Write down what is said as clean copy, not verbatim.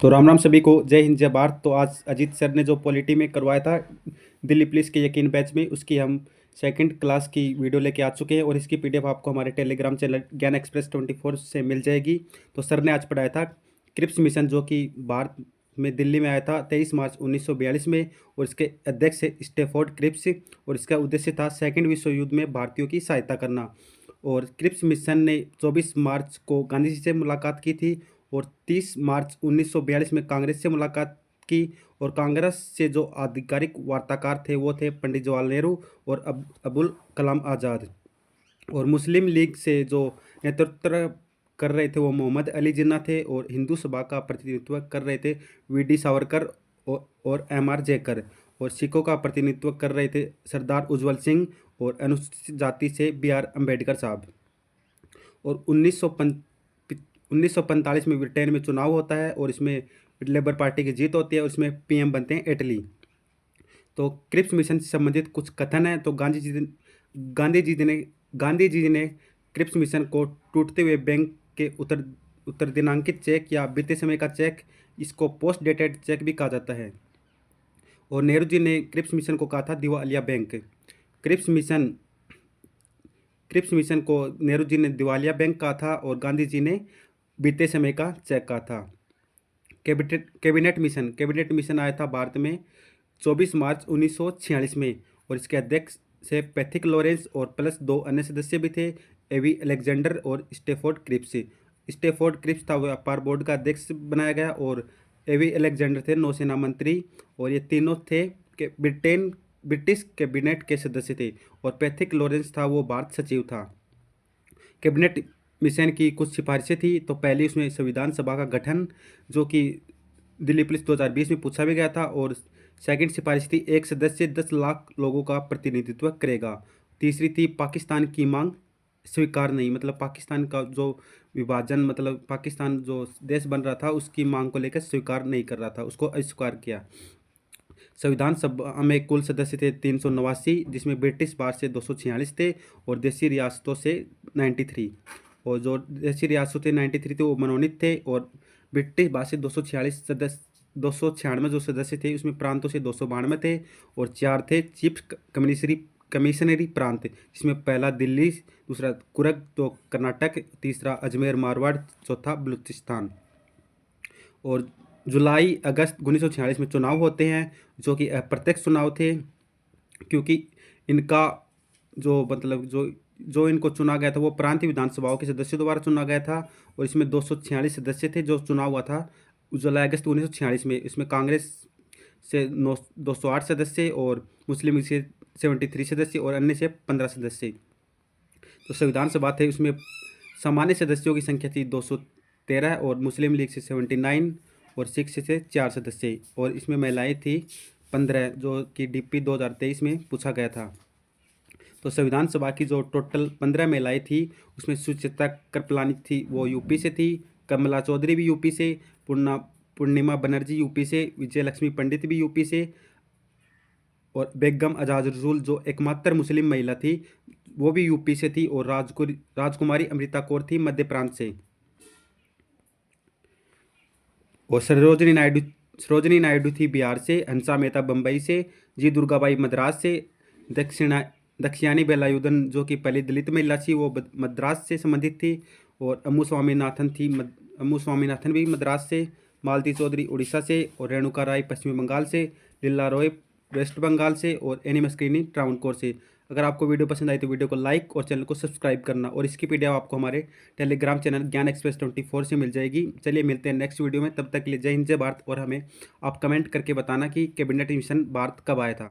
तो राम राम सभी को, जय हिंद जय भारत। तो आज अजीत सर ने जो पॉलिटी में करवाया था दिल्ली पुलिस के यकीन बैच में, उसकी हम सेकंड क्लास की वीडियो लेके आ चुके हैं और इसकी पीडीएफ आपको हमारे टेलीग्राम चैनल ज्ञान एक्सप्रेस 24 से मिल जाएगी। तो सर ने आज पढ़ाया था क्रिप्स मिशन, जो कि भारत में दिल्ली में आया था 23 मार्च 1942 में, और इसके अध्यक्ष है स्टेफोर्ड क्रिप्स, और इसका उद्देश्य था सेकेंड विश्व युद्ध में भारतीयों की सहायता करना। और क्रिप्स मिशन ने 24 मार्च को गांधी जी से मुलाकात की थी और 30 मार्च 1942 में कांग्रेस से मुलाकात की। और कांग्रेस से जो आधिकारिक वार्ताकार थे वो थे पंडित जवाहरलाल नेहरू और अबुल कलाम आज़ाद। और मुस्लिम लीग से जो नेतृत्व कर रहे थे वो मोहम्मद अली जिन्ना थे, और हिंदू सभा का प्रतिनिधित्व कर रहे थे वी.डी. सावरकर और एम.आर. जयकर। और सिखों का प्रतिनिधित्व कर रहे थे सरदार उज्जवल सिंह, और अनुसूचित जाति से बी.आर. अम्बेडकर साहब। और 1945 में ब्रिटेन में चुनाव होता है और इसमें लेबर पार्टी की जीत होती है और इसमें पीएम बनते हैं एटली। तो क्रिप्स मिशन से संबंधित कुछ कथन है। तो गांधी जी ने क्रिप्स मिशन को टूटते हुए बैंक के उत्तर दिनांकित चेक या बीते समय का चेक, इसको पोस्ट डेटेड चेक भी कहा जाता है। और नेहरू जी ने क्रिप्स मिशन को कहा था दिवालिया बैंक। क्रिप्स मिशन को नेहरू जी ने दिवालिया बैंक कहा था और गांधी जी ने बीते समय का चेक कहा था। कैबिनेट मिशन आया था भारत में 24 मार्च 1946 में, और इसके अध्यक्ष से पैथिक लॉरेंस और प्लस 2 अन्य सदस्य भी थे, एवी अलेक्जेंडर और स्टेफोर्ड क्रिप्स। स्टेफोर्ड क्रिप्स था व्यापार बोर्ड का अध्यक्ष बनाया गया, और एवी अलेक्जेंडर थे नौसेना मंत्री, और ये तीनों थे कि ब्रिटिश कैबिनेट के सदस्य थे, और पैथिक लॉरेंस था वो भारत सचिव था। कैबिनेट मिशन की कुछ सिफारिशें थी। तो पहली उसमें संविधान सभा का गठन, जो कि दिल्ली पुलिस 2020 में पूछा भी गया था। और सेकंड सिफारिश थी एक सदस्य 10 लाख लोगों का प्रतिनिधित्व करेगा। तीसरी थी पाकिस्तान की मांग स्वीकार नहीं, मतलब पाकिस्तान का जो विभाजन, मतलब पाकिस्तान जो देश बन रहा था उसकी मांग को लेकर स्वीकार नहीं कर रहा था, उसको अस्वीकार किया। संविधान सभा में कुल सदस्य थे 389, जिसमें ब्रिटिश बार से 246 थे और देसी रियासतों से 93। और जो देसी रियासतों थे 93 थे वो मनोनीत थे, और ब्रिटिश बार से 246 सदस्य 296 जो सदस्य थे उसमें प्रांतों से 292 थे, और 4 थे चीफ कमिश्नरी प्रांत, जिसमें पहला दिल्ली, दूसरा कुर्ग तो कर्नाटक, तीसरा अजमेर मारवाड़, चौथा बलूचिस्तान। और जुलाई अगस्त 1946 में चुनाव होते हैं, जो कि अप्रत्यक्ष चुनाव थे, क्योंकि इनका जो मतलब जो इनको चुना गया था वो प्रांतीय विधानसभाओं के सदस्यों द्वारा चुना गया था। और इसमें 246 सदस्य थे जो चुनाव हुआ था जुलाई अगस्त 1946 में। इसमें कांग्रेस से 208 सदस्य और मुस्लिम लीग से 73 सदस्य और अन्य से 15 सदस्य। तो संविधान सभा थे उसमें सामान्य सदस्यों की संख्या थी 213, और मुस्लिम लीग से 79 और सिख से 4 सदस्य, और इसमें महिलाएं थी 15, जो कि डीपी 2023 में पूछा गया था। तो संविधान सभा की जो टोटल 15 महिलाएं थी उसमें सुचित्रा कृपलानी थी वो यूपी से थी, कमला चौधरी भी यूपी से, पूर्णिमा बनर्जी यूपी से, विजय लक्ष्मी पंडित भी यूपी से, और बेगम आजाद रसूल जो एकमात्र मुस्लिम महिला थी वो भी यूपी से थी, और राजकुमारी अमृता कौर थी मध्य प्रांत से। और सरोजनी नायडू थी बिहार से, हंसा मेहता बम्बई से, जी दुर्गाबाई मद्रास से, दक्षियानी बेलायुधन जो कि पहली दलित महिला थी वो मद्रास से संबंधित थी, और अम्मू स्वामीनाथन भी मद्रास से, मालती चौधरी उड़ीसा से, और रेणुका राय पश्चिम बंगाल से, लीला रॉय वेस्ट बंगाल से, और एनी मस्क्रीनी ट्रावणकोर से। अगर आपको वीडियो पसंद आई तो वीडियो को लाइक और चैनल को सब्सक्राइब करना, और इसकी पीडीएफ आपको हमारे टेलीग्राम चैनल ज्ञान एक्सप्रेस 24 से मिल जाएगी। चलिए मिलते हैं नेक्स्ट वीडियो में, तब तक के लिए जय हिंद जय भारत। और हमें आप कमेंट करके बताना कि कैबिनेट मिशन भारत कब आया था।